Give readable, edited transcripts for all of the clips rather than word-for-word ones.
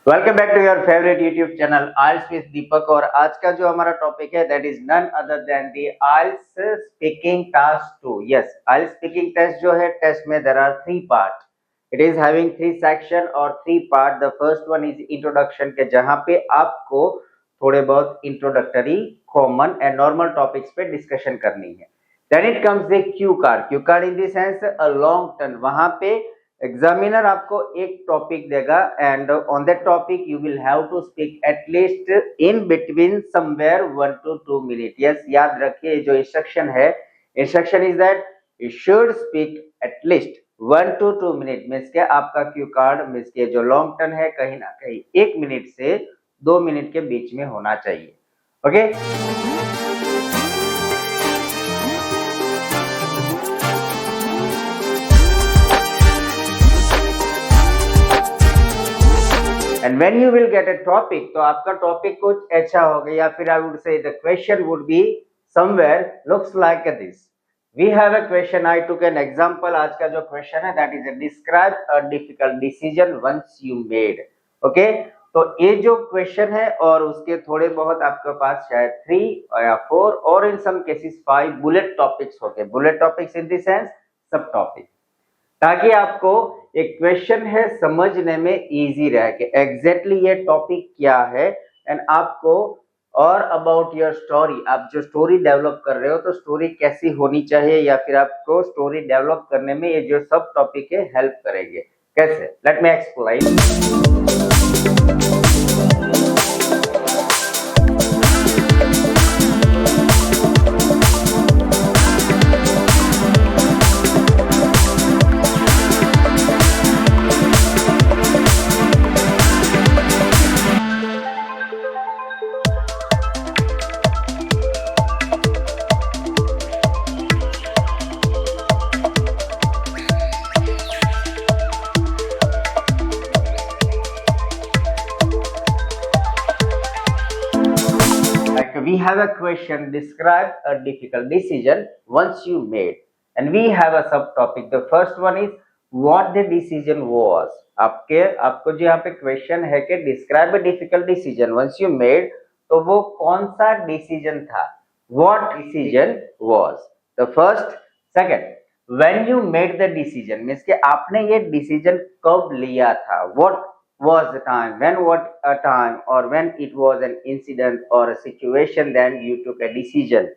Welcome back to your favourite YouTube channel IELTS with Deepak. और आज का जो हमारा टॉपिक है that is none other than the IELTS speaking task 2। Yes, IELTS speaking test जो है, टेस्ट में there are 3 part. It is having 3 section और 3 part. The first one is introduction के, जहां पे आपको थोड़े बहुत introductory, common and normal topics पे डिस्कशन करनी है। Then it comes the cue card. Cue card in the sense a long turn. वहां पे एग्जामिनर आपको एक टॉपिक देगा and on that topic you will have to speak at least in between somewhere 1 to 2 minute. Yes, याद रखिए जो instruction है, instruction is that you should speak at least 1 to 2 minute. Means के आपका क्यू कार्ड मीन्स के जो long turn है कहीं ना कहीं 1 मिनट से 2 मिनट के बीच में होना चाहिए। Okay and when you will get a topic, तो आपका टॉपिक कुछ अच्छा होगा, या फिर I would say the question would be somewhere looks like this. We have a question. I took an example. आज का जो क्वेश्चन है that is a describe a difficult decision once you made. Okay, तो ये जो question है और उसके थोड़े बहुत आपके पास शायद 3 या 4 और in some cases 5 bullet topics होंगे। Bullet topics in the sense sub topic, ताकि आपको एक क्वेश्चन है समझने में इजी रहे कि एग्जैक्टली ये टॉपिक क्या है एंड आपको और अबाउट योर स्टोरी, आप जो स्टोरी डेवलप कर रहे हो तो स्टोरी कैसी होनी चाहिए, या फिर आपको स्टोरी डेवलप करने में ये जो सब टॉपिक है हेल्प करेंगे। कैसे? Let me explain. We have a question, describe a difficult decision once you made, and we have a subtopic. The first one is what the decision was. आपको जो यहाँ पे क्वेश्चन है कि describe a difficult decision once you made, तो वो कौन सा डिसीजन था, what decision was the first. Second, when you made the decision means कि आपने ये डिसीजन कब लिया था, what was the time, when what a time, or when it was an incident or a situation then you took a decision.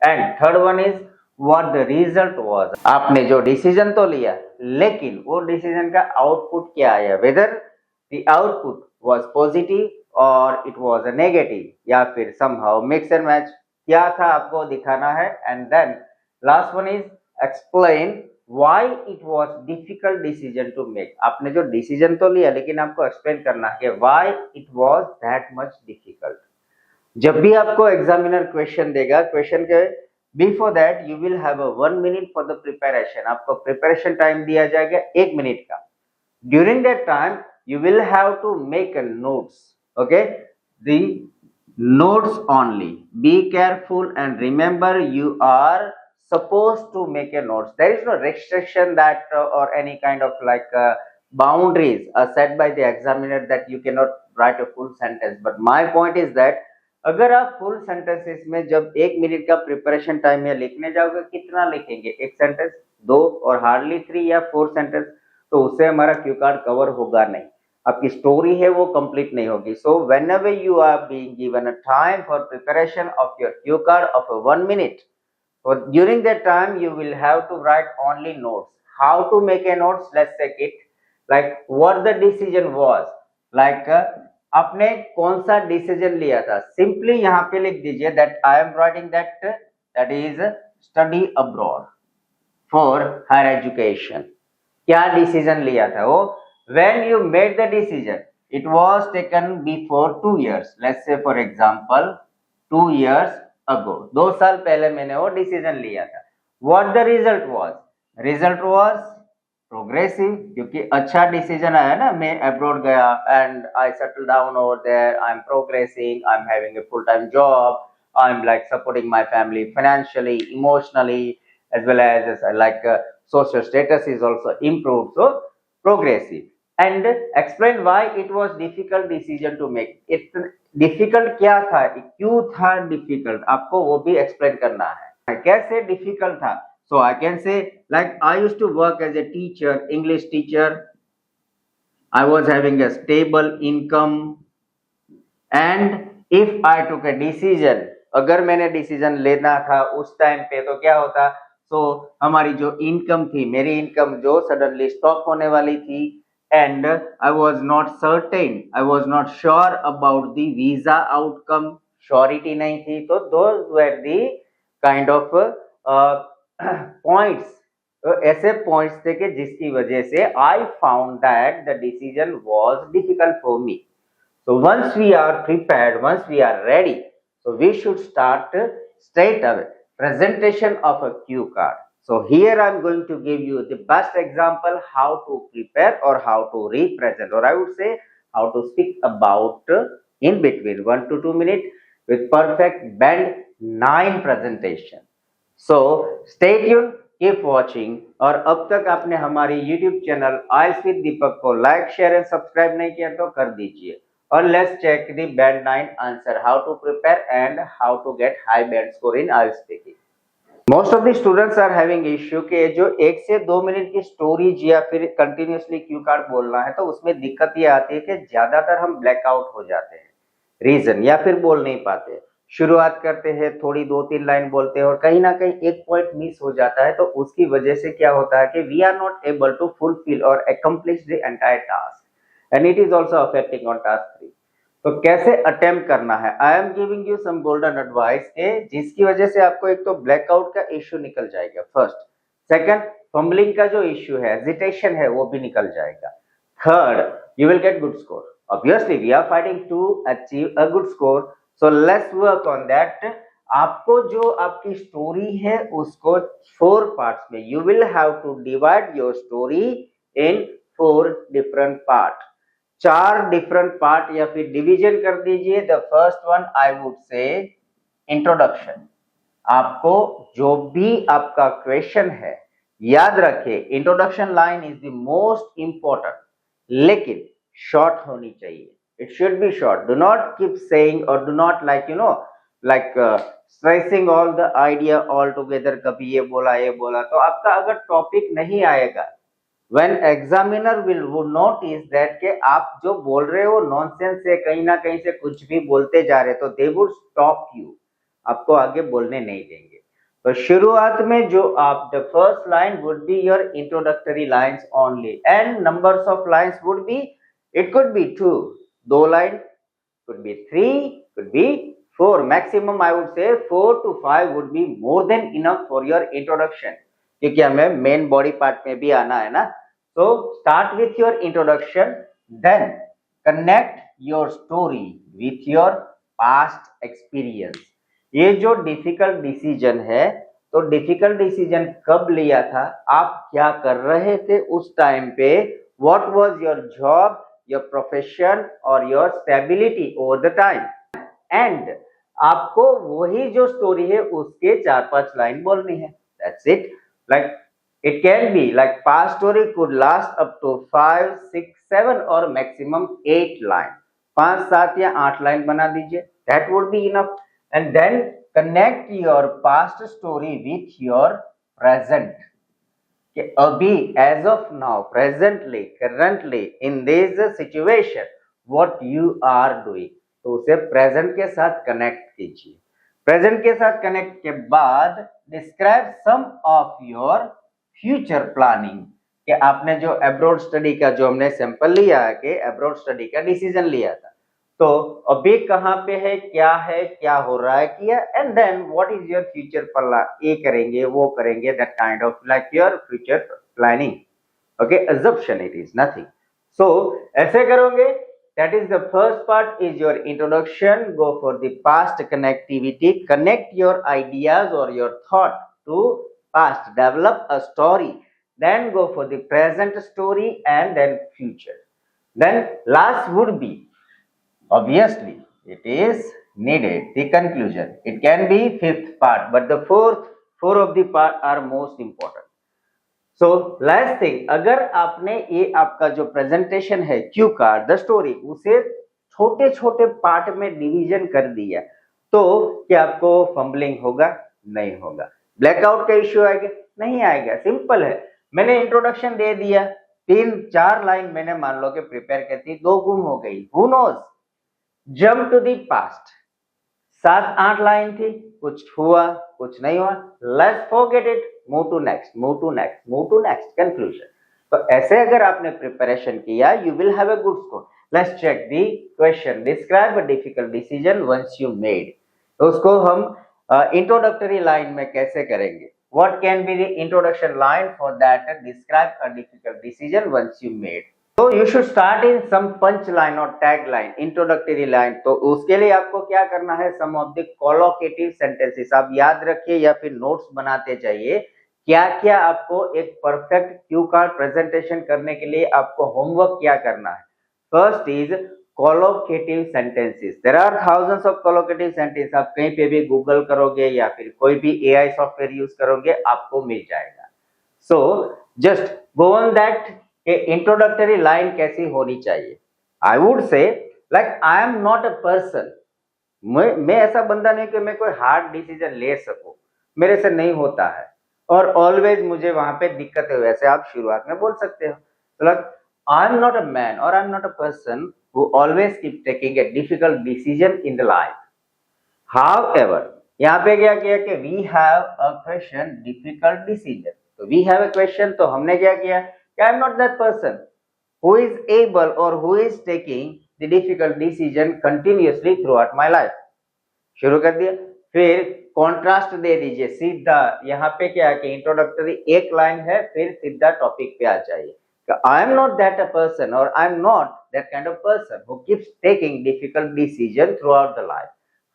And third one is what the result was. आपने जो decision तो लिया लेकिन वो decision का output क्या आया, whether the output was positive or it was a negative, या फिर somehow mix and match, क्या था आपको दिखाना है। And then last one is explain why it was difficult decision to make. आपने जो डिसीजन तो लिया लेकिन आपको एक्सप्लेन करना है why it was that much difficult. जब भी आपको एग्जामिनर क्वेश्चन देगा, क्वेश्चन के before that you will have a 1 minute for the preparation. आपको प्रिपरेशन टाइम दिया जाएगा 1 मिनट का। During that time you will have to make a notes. Okay, the notes only, be careful and remember you are supposed to make a notes. There is no restriction that or any kind of boundaries set by the examiner that you cannot write a full sentence. But my point is that अगर आप full sentences में जब 1 minute का preparation time में लिखने जाओगे, कितना लिखेंगे? 1 सेंटेंस, 2 और हार्डली 3 या 4 सेंटेंस, तो उससे हमारा क्यू कार्ड कवर होगा नहीं, आपकी स्टोरी है वो कंप्लीट नहीं होगी। सो whenever you are being given a time for preparation of your cue card of a 1 minute, so during that time you will have to write only notes. How to make a notes? Let's take it like what the decision was, like आपने कौन सा decision लिया था। Simply यहाँ पे लिख दीजिए that I am writing that is study abroad for higher education. क्या डिसीजन लिया था वो? When you made the decision, it was taken before 2 years. Let's say for example 2 years ago, 2 साल पहले मैंने वो डिसीजन लिया था। What the result was? Result was progressive, क्योंकि अच्छा डिसीजन आया ना, मैं अब्रॉड गया and I settle down over there, I am progressing, I am having a full time job, I am like supporting my family financially, emotionally, as well as social status is also improved. So progressive. And explain why it was difficult decision to make. It difficult क्या था, क्यों था difficult, आपको वो भी explain करना है, कैसे डिफिकल्ट था। So I can say like I used to work as a teacher, English teacher. I was having a stable income and if I took a decision, अगर मैंने डिसीजन लेना था उस टाइम पे तो क्या होता, सो हमारी जो इनकम थी, मेरी इनकम जो सडनली स्टॉप होने वाली थी and I was not certain, I was not sure about the visa outcome, surety नहीं थी। तो those where the kind of points, तो ऐसे पॉइंट्स थे कि जिसकी वजह से I found that the decision was difficult for me. So once we are prepared, once we are ready, so we should start straight away presentation of a cue card. So here I am going to give you the best example how to prepare or how to represent, or I would say how to speak about in between 1 to 2 minutes with perfect band 9 presentation. So stay tuned, keep watching। और अब तक आपने हमारी YouTube channel IELTS with दीपक को like, share and subscribe नहीं किया तो कर दीजिए। और let's check the band 9 answer, how to prepare and how to get high band score in IELTS speaking। Most of the students are having issue कि जो 1 से 2 मिनट की स्टोरीज या फिर कंटिन्यूसली क्यू कार्ड बोलना है तो उसमें दिक्कत ये आती है कि ज्यादातर हम ब्लैकआउट हो जाते हैं, रीजन या फिर बोल नहीं पाते। शुरुआत करते हैं, थोड़ी 2-3 लाइन बोलते हैं और कहीं ना कहीं एक पॉइंट मिस हो जाता है, तो उसकी वजह से क्या होता है कि we are not able to fulfil और accomplish the entire task and it is also affecting on task 3। तो कैसे अटेम्प्ट करना है, I am giving you some golden advice के जिसकी वजह से आपको एक तो ब्लैकआउट का इश्यू निकल जाएगा फर्स्ट, सेकंड फंबलिंग का जो इश्यू है, हेजिटेशन है, वो भी निकल जाएगा, third you will get good score. Obviously we are fighting to achieve a good score, so let's work on that. आपको जो आपकी स्टोरी है उसको 4 पार्ट्स में, you will have to divide your story in 4 different part, 4 different part या फिर division कर दीजिए। The first one I would say introduction. आपको जो भी आपका क्वेश्चन है याद रखिए, introduction line is the most important, लेकिन शॉर्ट होनी चाहिए। It should be short, do not keep saying और do not like stressing all the idea all together, कभी ये बोला तो आपका अगर टॉपिक नहीं आएगा, when examiner would notice that कि आप जो बोल रहे हो नॉनसेंस से, कहीं ना कहीं से कुछ भी बोलते जा रहे, तो they would stop you, आपको आगे बोलने नहीं देंगे। तो शुरुआत में जो आप the first line would be your introductory lines only and numbers of lines would be, it could be 2 line, could be 3, could be 4, maximum I would say 4 to 5 would be more than enough for your introduction, क्योंकि हमें main body part में भी आना है ना। तो start with your introduction, then connect your story with your past experience. ये जो डिफिकल्ट डिसीजन है, तो डिफिकल्ट डिसीजन कब लिया था, आप क्या कर रहे थे उस टाइम पे, what was your job, your profession और your stability over the time, and आपको वही जो स्टोरी है उसके 4-5 लाइन बोलनी है, that's it. Like it can be like past story could last up to 5, 6, 7 or maximum 8 line, 5, 7 या 8 लाइन बना दीजिए, that would be enough। and then connect your past story with your present, कि अभी as of now, presently, currently in this situation what you are doing, तो उसे present के साथ connect कीजिए। प्रेजेंट के साथ कनेक्ट के बाद describe some of your future planning, कि आपने जो अब्रॉड स्टडी का, जो हमने सैंपल लिया है कि अब्रॉड स्टडी का डिसीजन लिया था, तो अभी कहाँ पे है, क्या हो रहा है किया, and then what is your future plan, ये करेंगे वो करेंगे, that kind of like your future planning. Okay, assumption it is nothing। so ऐसे करोगे, that is the first part is your introduction, go for the past connectivity, connect your ideas or your thought to past, develop a story, then go for the present story and then future, then last would be, obviously it is needed, the conclusion, it can be 5th part, but the four of the part are most important। So last thing, अगर आपने ये आपका जो presentation है Q card the story उसे छोटे छोटे part में डिवीजन कर दिया तो क्या आपको फंबलिंग होगा? नहीं होगा। ब्लैकआउट का इश्यू आएगा? नहीं आएगा। सिंपल है, मैंने इंट्रोडक्शन दे दिया, 3-4 लाइन मैंने मान लो कि प्रिपेयर करती, 2 गुम हो गई, who knows, jump to the past, 7-8 line थी, कुछ हुआ कुछ नहीं हुआ, let's forget it, move to next, move to next, move to next, conclusion. तो ऐसे अगर आपने प्रिपरेशन किया, you will have a good score. Let's check the question, describe a difficult decision once you made. तो उसको हम introductory line में कैसे करेंगे? What can be the introduction line for that describe a difficult decision once you made? तो you should start in some punch line और tag line, introductory line. तो उसके लिए आपको क्या करना है? Some of the collocative sentences आप याद रखिए या फिर नोट्स बनाते जाइए। क्या क्या आपको एक परफेक्ट क्यू कार्ड प्रेजेंटेशन करने के लिए आपको होमवर्क क्या करना है? First is collocative sentences. There are thousands of collocative sentence, आप कहीं पे भी गूगल करोगे या फिर कोई भी एआई सॉफ्टवेयर यूज करोगे, आपको मिल जाएगा। So just go on that कि इंट्रोडक्टरी लाइन कैसी होनी चाहिए। आई वुड से like I am not a person, मैं ऐसा बंदा नहीं कि मैं कोई हार्ड डिसीजन ले सकूं, मेरे से नहीं होता है और ऑलवेज मुझे वहां पे दिक्कत है, वैसे आप शुरुआत में बोल सकते हो। तो like I am not a man और I am not a person who always keep taking a difficult decision in the life. However, यहाँ पे क्या किया कि we have a question difficult decision, तो we have a question, तो हमने क्या किया कि I am not that person who is able or who is taking the difficult decision continuously throughout my life। शुरू कर दिया, फिर कॉन्ट्रास्ट दे दीजिए सीधा। यहाँ पे क्या है कि इंट्रोडक्टरी एक लाइन है, फिर सीधा टॉपिक पे आ जाइए। I am not that a person और I am not that kind of person who keeps taking difficult decision throughout the life.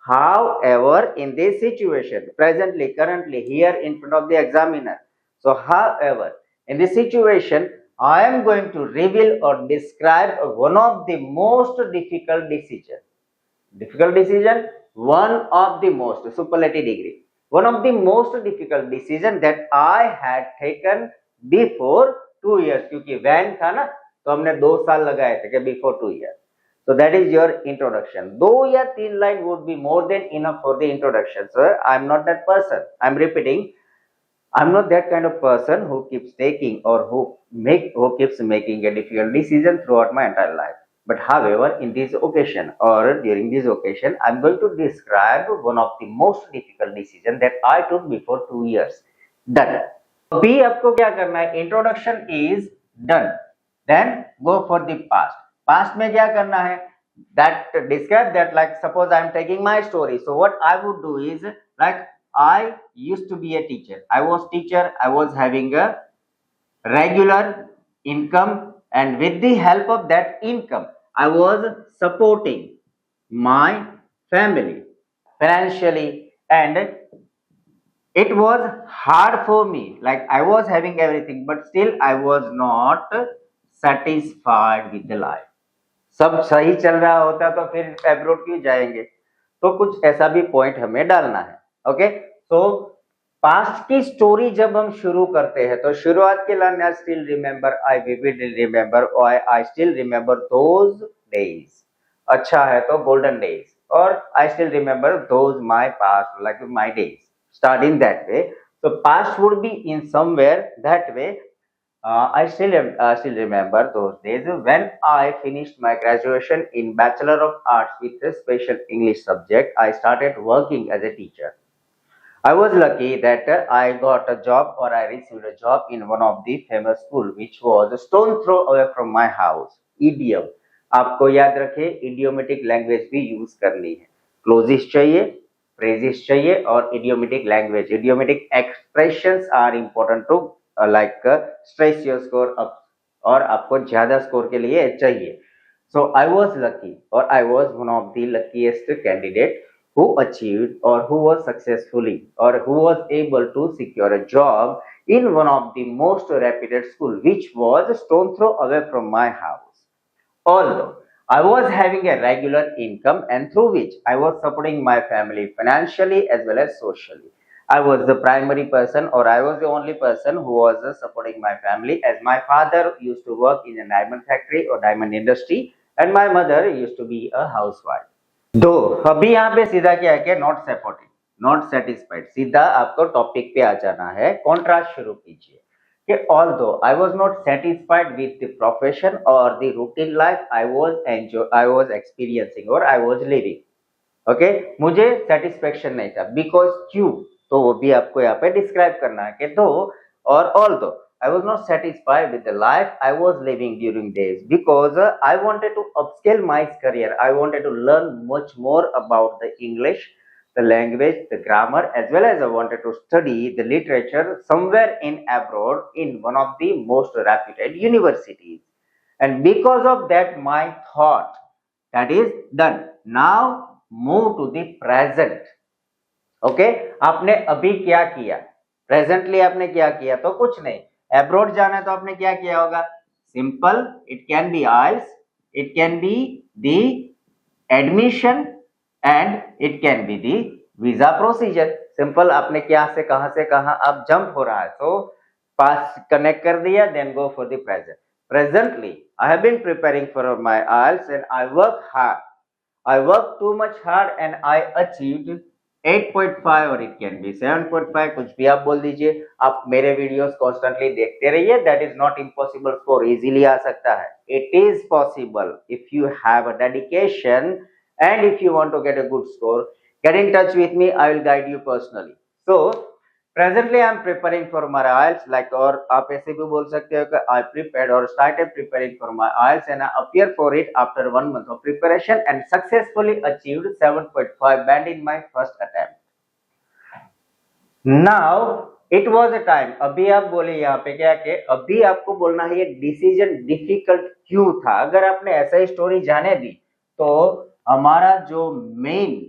However, in this situation, presently, currently, here in front of the examiner, so however, in this situation, I am going to reveal or describe one of the most difficult decision. Difficult decision, one of the most, superlative degree, one of the most difficult decision that I had taken before 2 years, क्योंकि van था ना तो हमने 2 साल लगाए थे कि before 2 years। So that is your introduction। 2 या 3 line would be more than enough for the introduction। So I'm not that person, I'm repeating, I'm not that kind of person who keeps taking or who keeps making a difficult decision throughout my entire life। But however, in this occasion or during this occasion, I'm going to describe one of the most difficult decision that I took before 2 years। Done। B आपको क्या करना है? Introduction is done। Then go for the past। Past में क्या करना है? That describe that, like suppose I am taking my story। So what I would do is like I used to be a teacher। I was teacher, I was having a regular income, and with the help of that income, I was supporting my family financially, and it was hard for me. Like I was having everything, but still I was not satisfied with the life। सब सही चल रहा होता तो फिर abroad क्यों जाएंगे? तो कुछ ऐसा भी पॉइंट हमें डालना है। ओके, तो पास्ट की स्टोरी जब हम शुरू करते हैं तो शुरुआत के line, I still remember, I vividly remember, I still remember those days. अच्छा है तो गोल्डन डेज, और I still remember those my past, like my days, start in that way. So past would be in somewhere that way। I still remember those days when I finished my graduation in Bachelor of Arts with a special English subject. I started working as a teacher। I was lucky that I got a job or I received a job in one of the famous school which was a stone throw away from my house। Idiom आपको याद रखिए, idiomatic language भी use करनी है। Clozes चाहिए, phrases चाहिए और idiomatic language, idiomatic expressions are important to stress your score up, और आपको ज्यादा स्कोर के लिए चाहिए। So I was lucky or I was one of the luckiest candidate who achieved or who was successfully or who was able to secure a job in one of the most reputed school which was a stone throw away from my house। Although I was having a regular income and through which I was supporting my family financially as well as socially, I was the primary person, or I was the only person who was supporting my family, as my father used to work in a diamond factory or diamond industry, and my mother used to be a housewife. दो अभी यहाँ पे सीधा क्या है कि not supporting, not satisfied, सीधा आपको टॉपिक पे आ जाना है, कॉन्ट्रास्ट शुरू कीजिए कि although I was not satisfied with the profession और the routine life I was experiencing और आई वाज लिविंग, ओके, मुझे सेटिस्फेक्शन नहीं था, बिकॉज क्यों, तो वो भी आपको यहाँ पे डिस्क्राइब करना है कि दो और although I was not satisfied with the life I was living during days, because I wanted to upscale my career. I wanted to learn much more about the English, the language, the grammar, as well as I wanted to study the literature somewhere in abroad in one of the most reputed universities. And because of that, my thought that is done. Now move to the present. Okay, आपने अभी क्या किया, presently आपने क्या किया, तो कुछ नहीं, एब्रोड जाना है तो आपने क्या किया होगा, simple, it can be IELTS, it can be the admission, and it can be the visa procedure. Simple, आपने क्या से कहां आप जंप हो रहा है, तो पास कनेक्ट कर दिया, then go for the present. Presently I have been preparing for my IELTS and I work hard, I worked too much hard and I achieved 8.5 और it can be 7.5, कुछ भी आप बोल दीजिए। आप मेरे वीडियोस कॉन्स्टेंटली देखते रहिए, that is not impossible score, easily आ सकता है, it is possible if you have a dedication and if you want to get a good score, get in touch with me, I will guide you personally. So presently I am preparing for my IELTS, like, और आप ऐसे भी बोल सकते हो कि I prepared or started preparing for my IELTS and I appeared for it after 1 month of preparation and successfully achieved 7.5 band in my first attempt. Now it was a time, अभी आप बोले यहाँ पे क्या कि अभी आपको बोलना है ये डिसीजन डिफिकल्ट क्यों था। अगर आपने ऐसा ही स्टोरी जाने दी तो हमारा जो मेन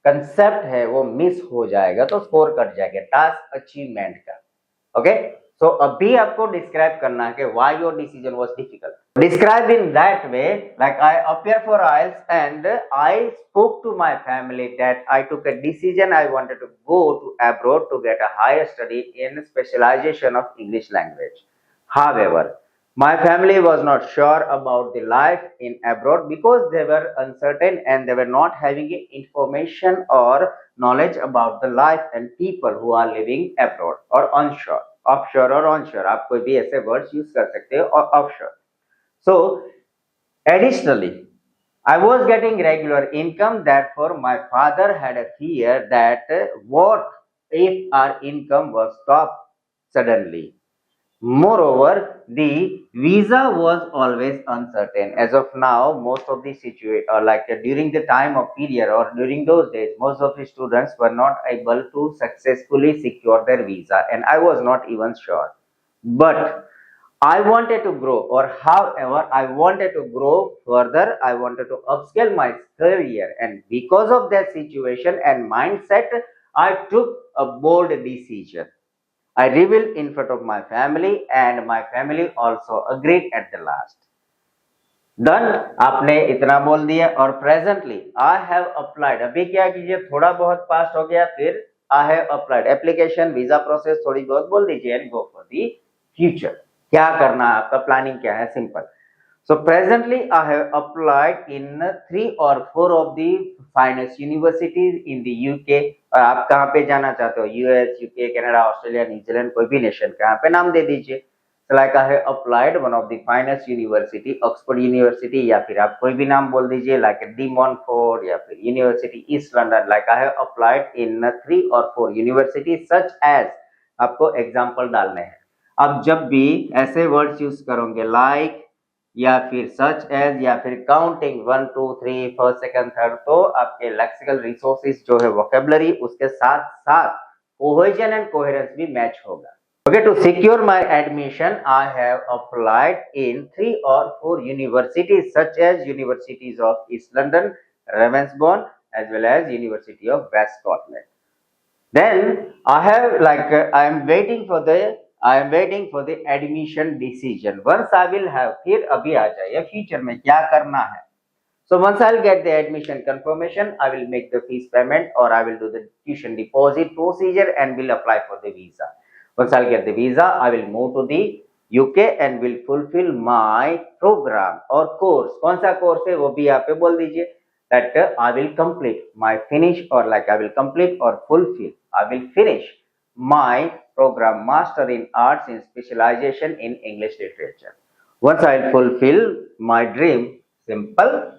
कंसेप्ट है वो मिस हो जाएगा, तो स्कोर कट जाएगा टास्क अचीवमेंट का। ओके, सो अभी आपको डिस्क्राइब करना है कि why your decision was difficult. Describe in that way, like I appear for IELTS and I spoke to my family that I took a decision, I wanted to go to abroad to get a higher study in specialisation of English language. However, my family was not sure about the life in abroad because they were uncertain and they were not having information or knowledge about the life and people who are living abroad or onshore, offshore or onshore, आप कोई भी ऐसे words use कर सकते हो, और offshore. So additionally I was getting regular income, therefore my father had a fear that what if our income was stopped suddenly. Moreover, the visa was always uncertain. As of now, most of the situation, like during the time of period or during those days, most of the students were not able to successfully secure their visa, and I was not even sure. But I wanted to grow, or however, I wanted to grow further. I wanted to upscale my career, and because of that situation and mindset, I took a bold decision. I revealed in front of my family and my family also agreed at the last. Done, आपने इतना बोल दिया, और presently I have applied, अभी क्या कीजिए, थोड़ा बहुत पास हो गया, फिर I have applied, application, visa process थोड़ी बहुत बोल दीजिए, and go for the future। क्या करना है, आपका प्लानिंग क्या है, simple. So presently I have applied in 3 or 4 of the finest universities in the UK। और आप कहाँ पे जाना चाहते हो, US, UK, Canada, Australia, New Zealand, कोई भी नेशन का यहाँ पे नाम दे दीजिए। So like I have applied one of the finest university, Oxford university, या फिर आप कोई भी नाम बोल दीजिए, like डी मॉन्टफोर्ड, या फिर university east London. Like I have applied in 3 or 4 universities such as, आपको एग्जाम्पल डालने हैं। अब जब भी ऐसे वर्ड्स यूज करोगे लाइक या फिर सच एज या फिर काउंटिंग 1 2 3 फर्स्ट सेकंड थर्ड, तो आपके लेक्सिकल रिसोर्सेज जो है वोकैबुलरी, उसके साथ साथ कोहेजन एंड कोहेरेंस भी मैच होगा। Okay, to secure my admission, I have applied in 3 or 4 universities such as universities of East London, Ravensbourne, as well as University of West Scotland. Then I have I am waiting for the admission decision. Once I will have, फिर अभी आ जाइए future में क्या करना है। So once I'll get the admission confirmation, I will make the fees payment or I will do the tuition deposit procedure and will apply for the visa. Once I'll get the visa, I will move to the UK and will fulfill my program or course. कौन सा course है वो भी यहाँ पे बोल दीजिए that I will complete my finish or like I will complete or fulfill. I will finish my program Master in Arts in specialization in English literature. Once I fulfill my dream, simple.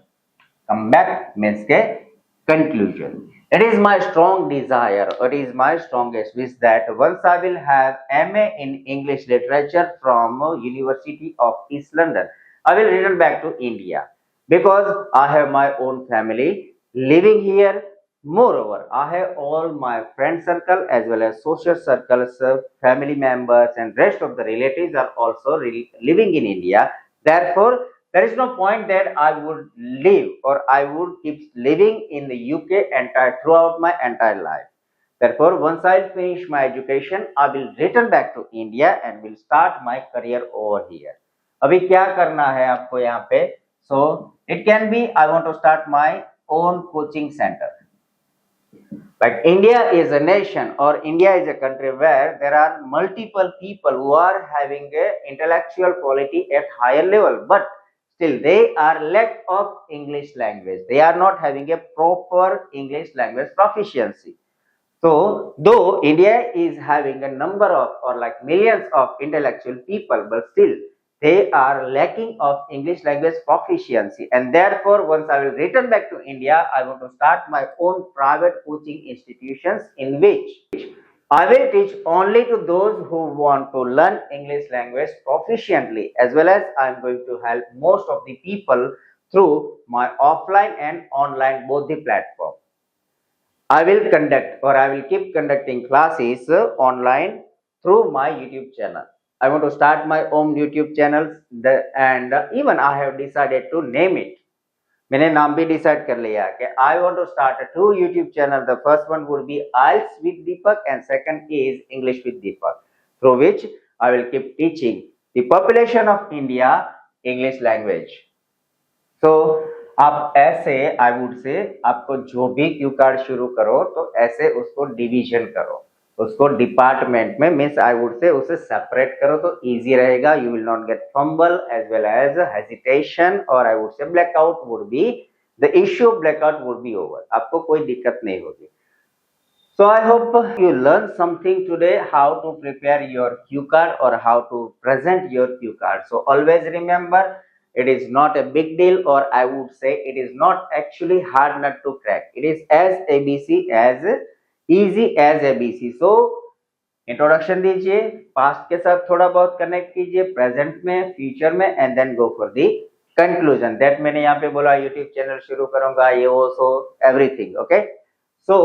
Come back means के conclusion. It is my strong desire, it is my strongest wish that once I will have MA in English literature from University of East London, I will return back to India because I have my own family living here. Moreover, I have all my friend circle as well as social circles, family members and rest of the relatives are also living in India. Therefore, there is no point that I would live or I would keep living in the UK throughout my entire life. Therefore, once I finish my education, I will return back to India and will start my career over here. अभी क्या करना है आपको यहाँ पे? So it can be I want to start my own coaching center. Like India is a nation or India is a country where there are multiple people who are having a intellectual quality at higher level, but still they are lack of English language. They are not having a proper English language proficiency. So though India is having a number of or like millions of intellectual people, but still they are lacking of English language proficiency, and therefore once I will return back to India, I want to start my own private coaching institutions in which I will teach only to those who want to learn English language proficiently, as well as I am going to help most of the people through my offline and online both the platform. I will conduct or I will keep conducting classes online through my YouTube channel. I want to start my own YouTube channels and even I have decided to name it. मैंने नाम भी decide कर लिया कि I want to start a two YouTube channel. The first one would be IELTS with Dipak and second is English with Dipak, through which I will keep teaching the population of India English language. So आप ऐसे आई would से आपको जो भी Q card शुरू करो तो ऐसे उसको डिवीजन करो, उसको डिपार्टमेंट में मीन्स आई वुड से उसे सेपरेट करो तो इजी रहेगा. You will not get fumble as well as hesitation और I would say blackout would be the issue, blackout would be over. आपको कोई दिक्कत नहीं होगी. So I hope you learned something today, how to prepare your cue card or how to present your cue card. So always remember, it is not a big deal or I would say it is not actually hard nut to crack. It is as ABC as easy as ABC. So introduction दीजिए, past के साथ थोड़ा बहुत connect कीजिए, present में, future में and then go for the conclusion. That मैंने यहाँ पे बोला यूट्यूब चैनल शुरू करूंगा, ये वो, so everything. Okay, so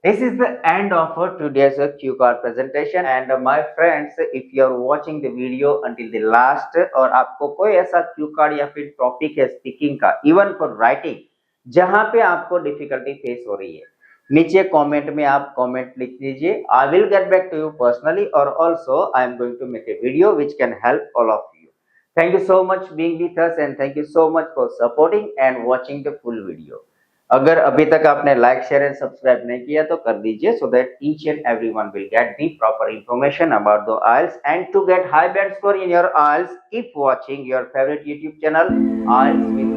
this is the end of today's cue card presentation and my friends, if you are watching the video until the last और आपको कोई ऐसा cue card या फिर टॉपिक है स्पीकिंग का, इवन फॉर राइटिंग, जहां पे आपको डिफिकल्टी फेस हो रही है, नीचे कमेंट में आप कमेंट लिख दीजिए. I will get back to you personally और also I am going to make a video which can help all of you. Thank you so much being with us and thank you so much for supporting and watching the full video. अगर अभी तक आपने like share and subscribe नहीं किया तो कर दीजिए so that each and everyone will get the proper information about the IELTS. And to get high band score in your IELTS, keep watching your favorite YouTube channel IELTS with